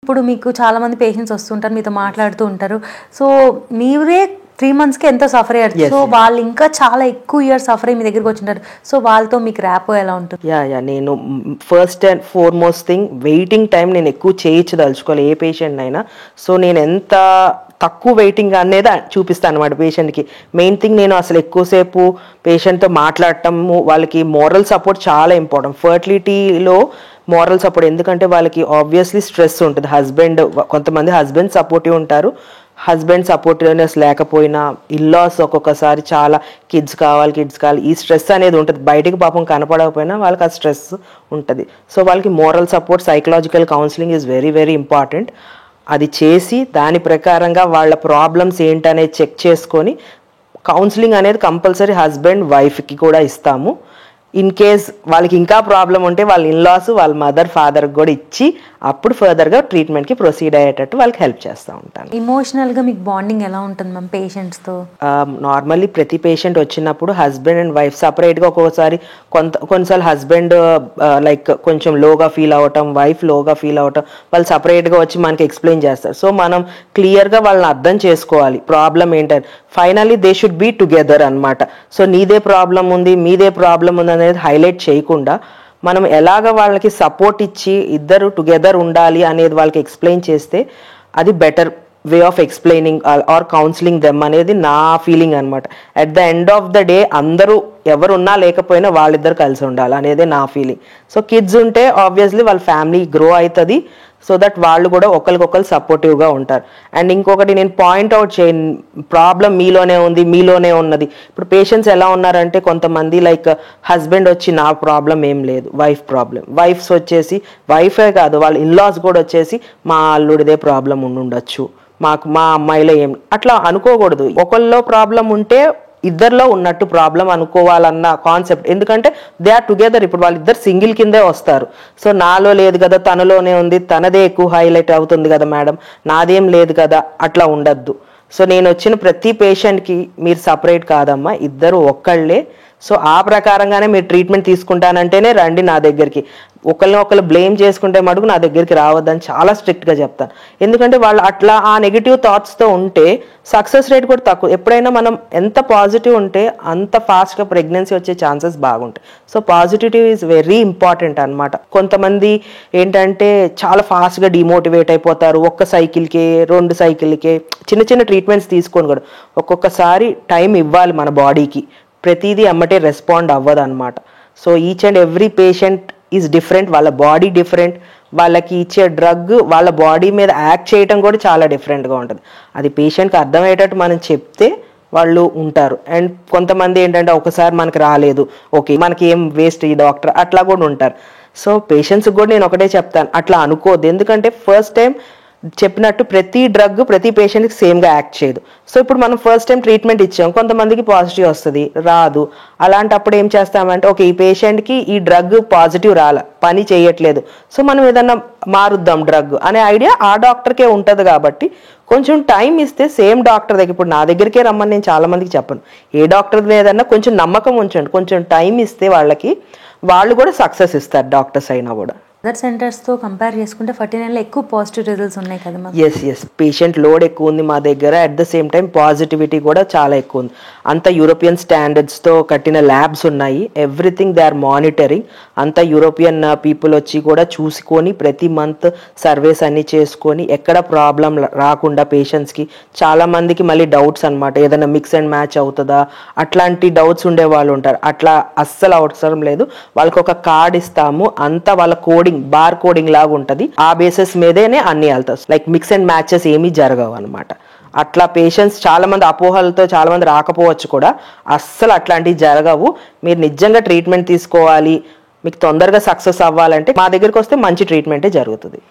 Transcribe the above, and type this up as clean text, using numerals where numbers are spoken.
ఇప్పుడు మీకు చాలా మంది పేషెంట్స్ వస్తుంటారు, మీతో మాట్లాడుతూ ఉంటారు. సో మీరే 3 monthsకి ఎంతో సఫర్ అయ్యారు. సో వాళ్ళు ఇంకా చాలా ఎక్కువ ఇయర్స్ సఫర్ అయ్యి మీ దగ్గరికి వచ్చింటారు. సో వాళ్ళతో మీకు ర్యాపో ఎలా ఉంటుంది? నేను first and foremost thing waiting time నేను ఎక్కువ చేయించదలుచుకోవాలి ఏ పేషెంట్ అయినా. సో నేను ఎంత తక్కువ వెయిటింగ్ అనేది చూపిస్తాను అనమాట పేషెంట్కి. మెయిన్ థింగ్ నేను అసలు ఎక్కువసేపు పేషెంట్తో మాట్లాడటము, వాళ్ళకి మోరల్ సపోర్ట్ చాలా ఇంపార్టెంట్. ఫర్టిలిటీలో మోరల్ సపోర్ట్, ఎందుకంటే వాళ్ళకి ఆబ్వియస్లీ స్ట్రెస్ ఉంటుంది. కొంతమంది హస్బెండ్ సపోర్టివ్ ఉంటారు, హస్బెండ్ సపోర్టివ్నెస్ లేకపోయినా ఇల్లాస్ ఒక్కొక్కసారి చాలా కిడ్స్ కావాలి ఈ స్ట్రెస్ అనేది ఉంటుంది. బయటికి పాపం కనపడకపోయినా వాళ్ళకి ఆ స్ట్రెస్ ఉంటుంది. సో వాళ్ళకి moral support, psychological counselling is very very important. అది చేసి దాని ప్రకారంగా వాళ్ళ ప్రాబ్లమ్స్ ఏంటనేది చెక్ చేసుకొని కౌన్సిలింగ్ అనేది కంపల్సరీ హస్బెండ్ వైఫ్కి కూడా ఇస్తాము. ఇన్ కేస్ వాళ్ళకి ఇంకా ప్రాబ్లం ఉంటే వాళ్ళ ఇన్లాస్, వాళ్ళ మదర్, ఫాదర్కి కూడా ఇచ్చి అప్పుడు ఫర్దర్గా ట్రీట్మెంట్కి ప్రొసీడ్ అయ్యేటట్టు వాళ్ళకి హెల్ప్ చేస్తూ ఉంటాను. ఇమోషనల్గా మీకు బాండింగ్ ఎలా ఉంటుంది మ్యామ్ పేషెంట్స్తో? నార్మల్లీ ప్రతి పేషెంట్ వచ్చినప్పుడు హస్బెండ్ అండ్ వైఫ్ సపరేట్గా, ఒక్కొక్కసారి కొన్నిసార్లు హస్బెండ్ లైక్ కొంచెం లోగా ఫీల్ అవ్వటం, వైఫ్ లోగా ఫీల్ అవ్వటం, వాళ్ళు సపరేట్గా వచ్చి మనకి ఎక్స్ప్లెయిన్ చేస్తారు. సో మనం క్లియర్గా వాళ్ళని అర్థం చేసుకోవాలి ప్రాబ్లం ఏంటని. Finally they should be together అనమాట. సో నీదే ప్రాబ్లం ఉంది, మీదే ప్రాబ్లం ఉంది అనేది హైలైట్ చేయకుండా మనం ఎలాగ వాళ్ళకి సపోర్ట్ ఇచ్చి ఇద్దరు టుగెదర్ ఉండాలి అనేది వాళ్ళకి ఎక్స్ప్లెయిన్ చేస్తే అది better way of explaining or counselling them అనేది నా ఫీలింగ్ అనమాట. At the end of the day అందరూ ఎవరున్నా లేకపోయినా వాళ్ళిద్దరు కలిసి ఉండాలి అనేది నా ఫీలింగ్. సో కిడ్స్ ఉంటే ఆబ్వియస్లీ వాళ్ళ ఫ్యామిలీ గ్రో అవుతుంది, సో దట్ వాళ్ళు కూడా ఒకరికొకరు సపోర్టివ్గా ఉంటారు. అండ్ ఇంకొకటి నేను పాయింట్అవుట్ చేయను, ప్రాబ్లం మీలోనే ఉన్నది. ఇప్పుడు పేషెంట్స్ ఎలా ఉన్నారంటే కొంతమంది లైక్ హస్బెండ్ వచ్చి నా ప్రాబ్లం ఏం లేదు, వైఫ్ ప్రాబ్లం, వైఫ్స్ వచ్చేసి వైఫే కాదు వాళ్ళ ఇన్లాస్ కూడా వచ్చేసి మా అల్లుడిదే ప్రాబ్లం ఉండొచ్చు, మా అమ్మాయిలో ఏం, అట్లా అనుకోకూడదు. ఒకళ్ళలో ప్రాబ్లం ఉంటే ఇద్దరిలో ఉన్నట్టు ప్రాబ్లం అనుకోవాలన్న కాన్సెప్ట్. ఎందుకంటే దే ఆర్ టుగెదర్. ఇప్పుడు వాళ్ళిద్దరు సింగిల్ కిందే వస్తారు. సో నాలో లేదు కదా, తనలోనే ఉంది, తనదే ఎక్కువ హైలైట్ అవుతుంది కదా మేడం, నాదేం లేదు కదా, అట్లా ఉండద్దు. సో నేను వచ్చిన ప్రతి పేషెంట్కి మీరు సపరేట్ కాదమ్మా, ఇద్దరు ఒక్కళ్ళే. సో ఆ ప్రకారంగానే మీరు ట్రీట్మెంట్ తీసుకుంటానంటేనే రండి నా దగ్గరికి. ఒకళ్ళు బ్లేమ్ చేసుకుంటే మటుకు నా దగ్గరికి రావద్దని చాలా స్ట్రిక్ట్గా చెప్తాను. ఎందుకంటే వాళ్ళు అట్లా ఆ నెగిటివ్ థాట్స్తో ఉంటే సక్సెస్ రేట్ కూడా తక్కువ. ఎప్పుడైనా మనం ఎంత పాజిటివ్ ఉంటే అంత ఫాస్ట్గా ప్రెగ్నెన్సీ వచ్చే ఛాన్సెస్ బాగుంటాయి. So positivity is very important అనమాట. కొంతమంది ఏంటంటే చాలా ఫాస్ట్గా డిమోటివేట్ అయిపోతారు. ఒక్క సైకిల్కే 2 సైకిల్కే చిన్న ట్రీట్మెంట్స్ తీసుకొని కూడా ఒక్కొక్కసారి టైం ఇవ్వాలి మన బాడీకి. ప్రతిదీ అమ్మటే రెస్పాండ్ అవ్వదు అనమాట. So each and every patient is different, వాళ్ళ బాడీ డిఫరెంట్, వాళ్ళకి ఇచ్చే డ్రగ్ వాళ్ళ బాడీ మీద యాక్ట్ చేయడం కూడా చాలా డిఫరెంట్గా ఉంటుంది. అది పేషెంట్కి అర్థమయ్యేటట్టు మనం చెప్తే వాళ్ళు ఉంటారు. అండ్ కొంతమంది ఏంటంటే ఒకసారి మనకి రాలేదు, ఓకే మనకి ఏం వేస్ట్ ఈ డాక్టర్, అట్లా కూడా ఉంటారు. సో పేషెంట్స్కి కూడా నేను ఒకటే చెప్తాను, అట్లా అనుకోవద్దు. ఎందుకంటే ఫస్ట్ టైం చెప్పినట్టు ప్రతి డ్రగ్ ప్రతి పేషెంట్కి సేమ్గా యాక్ట్ చేయదు. సో ఇప్పుడు మనం ఫస్ట్ టైం ట్రీట్మెంట్ ఇచ్చాం, కొంతమందికి పాజిటివ్ వస్తుంది, రాదు. అలాంటప్పుడు ఏం చేస్తామంటే ఓకే ఈ పేషెంట్కి ఈ డ్రగ్ పాజిటివ్ పని చేయట్లేదు, సో మనం ఏదన్నా మారుద్దాం డ్రగ్ అనే ఐడియా ఆ డాక్టర్కే ఉంటుంది. కాబట్టి కొంచెం టైం ఇస్తే సేమ్ డాక్టర్ దగ్గర, ఇప్పుడు నా దగ్గరికే రమ్మని నేను చాలా మందికి చెప్పను, ఏ డాక్టర్ మీదన్నా కొంచెం నమ్మకం ఉంచండి, కొంచెం టైం ఇస్తే వాళ్ళు కూడా సక్సెస్ ఇస్తారు డాక్టర్స్ అయినా కూడా. అదర్ సెంటర్స్తో కంపేర్ చేసుకుంటే 49లో ఎక్కువ పాజిటివ్ రిజల్ట్స్ ఉన్నాయి కదా మ్యామ్? ఎస్ పేషెంట్ లోడ్ ఎక్కువ ఉంది మా దగ్గర. At the same time positivity కూడా చాలా ఎక్కువ ఉంది. అంత యూరోపియన్ స్టాండర్డ్స్తో కట్టిన ల్యాబ్స్ ఉన్నాయి. Everything they are monitoring. అంత యూరోపియన్ పీపుల్ వచ్చి కూడా చూసుకొని ప్రతి మంత్ సర్వేస్ అన్ని చేసుకొని ఎక్కడ ప్రాబ్లం రాకుండా పేషెంట్స్కి. చాలామందికి మళ్ళీ డౌట్స్ అనమాట, ఏదైనా మిక్స్ అండ్ మ్యాచ్ అవుతుందా అట్లాంటి డౌట్స్ ఉండే వాళ్ళు ఉంటారు. అట్లా అస్సలు అవసరం లేదు. వాళ్ళకి ఒక కార్డ్ ఇస్తాము, అంతా వాళ్ళ బార్ కోడింగ్ లాగా ఉంటుంది. ఆ బేసిస్ మీదనే అన్ని వెళ్తాయి. లైక్ మిక్స్ అండ్ మ్యాచెస్ ఏమీ జరగవు అనమాట. అట్లా పేషెంట్స్ చాలా మంది అపోహలతో చాలా మంది రాకపోవచ్చు కూడా, అస్సలు అట్లాంటివి జరగవు. మీరు నిజంగా ట్రీట్మెంట్ తీసుకోవాలి, మీకు తొందరగా సక్సెస్ అవ్వాలంటే మా దగ్గరికి వస్తే మంచి ట్రీట్మెంటే జరుగుతుంది.